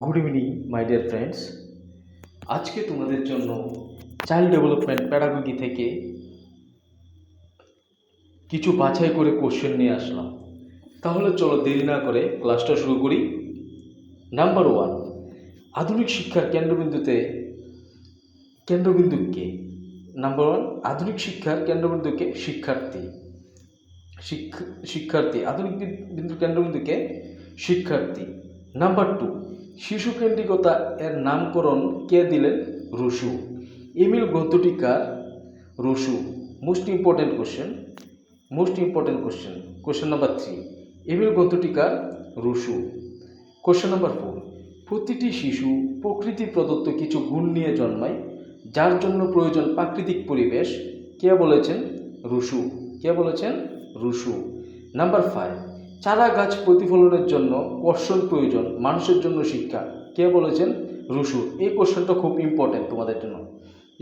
Good evening my dear friends. আজকে তোমাদের জন্য চাইল্ড ডেভেলপমেন্ট প্যাডাগজি থেকে কিছু বাছাই করে কোশ্চেন নিয়ে আসলাম। তাহলে চলো দেরি না করে ক্লাসটা শুরু করি। নাম্বার 1, আধুনিক শিক্ষার কেন্দ্রবিন্দু কে? নাম্বার 1, আধুনিক শিক্ষার কেন্দ্রবিন্দু কে? শিক্ষার্থী। আধুনিক কেন্দ্রবিন্দু কে? শিক্ষার্থী। নাম্বার 2, শিশু কেন্দ্রিকতা এর নামকরণ কে দিলেন? রুশো। এমিল গ্রন্থটি কার? Rousseau. Most important question. Question number 3, Emile গ্রন্থটি কার? রুশো। কোশ্চেন নাম্বার 4, প্রতিটি শিশু প্রকৃতি প্রদত্ত কিছু গুণ নিয়ে জন্মায়, যার জন্য প্রয়োজন প্রাকৃতিক পরিবেশ। কে বলেছেন? রুশো। কে বলেছেন? রুশো। নাম্বার 5, চারা গাছ প্রতিফলনের জন্য কর্ষণ প্রয়োজন, মানুষের জন্য শিক্ষা। কে বলেছেন? রুশো। এই কোশ্চেনটা খুব ইম্পর্টেন্ট তোমাদের জন্য।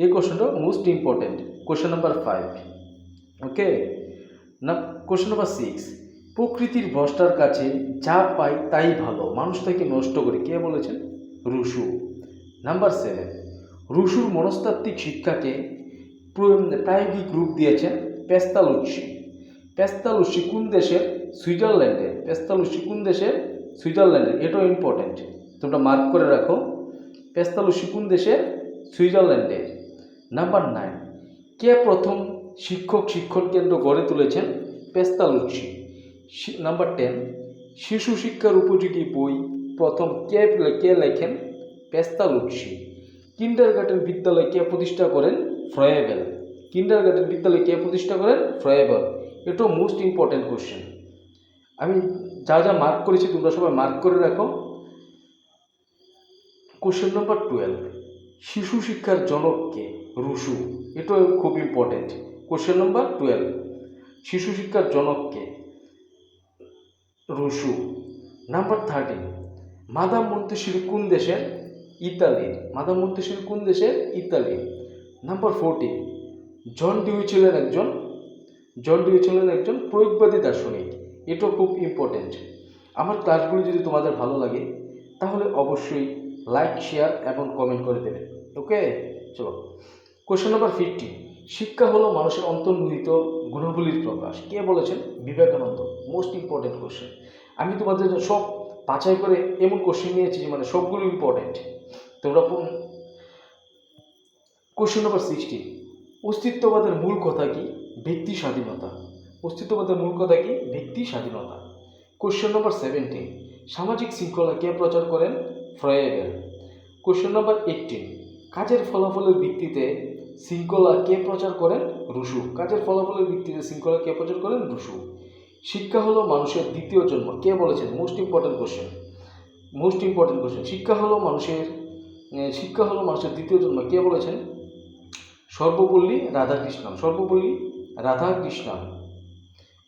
এই কোশ্চেনটা মোস্ট ইম্পর্টেন্ট। Question number 5। ওকে না। কোশ্চেন নাম্বার 6, প্রকৃতির ভ্রষ্টার কাছে যা পাই তাই ভালো, মানুষ তাকে নষ্ট করে। কে বলেছেন? রুশো। নাম্বার 7, রুশোর মনস্তাত্ত্বিক শিক্ষাকে প্রায়োগিক রূপ দিয়েছেন পেস্তালুচ্ছি। পেস্তালুচ্ছি কোন দেশের? সুইজারল্যান্ডের। পেস্তালুচ্ছি কোন দেশের? সুইজারল্যান্ডের। এটাও ইম্পর্টেন্ট, তোমরা মার্ক করে রাখো। পেস্তালুচ্ছি কোন দেশের? সুইজারল্যান্ডের। নাম্বার 9, কে প্রথম শিক্ষণ কেন্দ্র গড়ে তুলেছেন? পেস্তালুচ্ছি। নাম্বার 10, শিশু শিক্ষার উপযোগী বই প্রথম কে লেখেন? পেস্তালুচ্ছি। কিন্ডারগার্টেন বিদ্যালয় কে প্রতিষ্ঠা করেন? ফ্রয়েবেল। কিন্ডারগার্টেন বিদ্যালয় কে প্রতিষ্ঠা করেন? ফ্রয়েবেল। এটাও মোস্ট ইম্পর্টেন্ট কোশ্চেন। আমি যা যা মার্ক করেছি তোমরা সবাই মার্ক করে রাখো। কোশ্চেন নাম্বার 12, শিশু শিক্ষার জনক কে? রুশো। এটাও খুব ইম্পর্টেন্ট। কোশ্চেন নাম্বার 12, শিশু শিক্ষার জনক কে? রুশো। নাম্বার 13, মাদাম মন্তেসরি কোন দেশের? ইতালির। মাদাম মন্তেসরি কোন দেশের? ইতালির। নাম্বার 14, জন ডিউই ছিলেন একজন প্রয়োগবাদী দার্শনিক। এটাও খুব ইম্পর্টেন্ট। আমার ক্লাসগুলি যদি তোমাদের ভালো লাগে তাহলে অবশ্যই লাইক, শেয়ার এবং কমেন্ট করে দেবে। ওকে, চলো। কোশ্চেন নাম্বার 15, শিক্ষা হলো মানুষের অন্তর্নিহিত গুণাবলীর প্রকাশ। কে বলেছেন? বিবেকানন্দ। Most important question. আমি তোমাদের সব বাছাই করে এমন কোশ্চেন নিয়েছি মানে সবগুলো ইম্পর্টেন্ট তোমরা। কোশ্চেন নাম্বার 16, অস্তিত্ববাদের মূল কথা কি? ব্যক্তি স্বাধীনতা। অস্তিত্ববাদের মূল কথা কি? ব্যক্তি স্বাধীনতা। কোশ্চেন নাম্বার 17, সামাজিক শৃঙ্খলা কে প্রচার করেন? ফ্রয়েবেল। কোশ্চেন নাম্বার 18, কাজের ফলাফলের ভিত্তিতে শৃঙ্খলা কে প্রচার করেন? রুশো। কাজের ফলাফলের ভিত্তিতে শৃঙ্খলা কে প্রচার করেন? রুশো। শিক্ষা হলো মানুষের দ্বিতীয় জন্ম। কে বলেছেন? Most important question. শিক্ষা হলো মানুষের দ্বিতীয় জন্ম। কে বলেছেন? সর্বপল্লী রাধাকৃষ্ণন।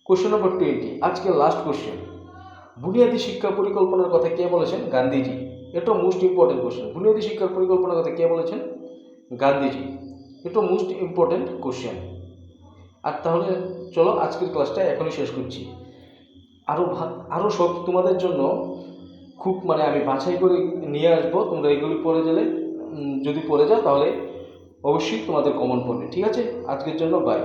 কোশ্চেন নাম্বার 20, আজকের লাস্ট কোশ্চেন, বুনিয়াদী শিক্ষা পরিকল্পনার কথা কে বলেছেন? গান্ধীজি। এটা মোস্ট ইম্পর্টেন্ট কোশ্চেন। বুনিয়াদী শিক্ষার পরিকল্পনার কথা কে বলেছেন? গান্ধীজি। এটা মোস্ট ইম্পর্টেন্ট কোশ্চেন। আর তাহলে চলো আজকের ক্লাসটা এখনই শেষ করছি। আরও সব তোমাদের জন্য খুব আমি বাছাই করে নিয়ে আসবো। তোমরা এগুলি পড়ে গেলে যদি পড়ে যাও তাহলে অবশ্যই তোমাদের কমন পড়বে। ঠিক আছে, আজকের জন্য বাই।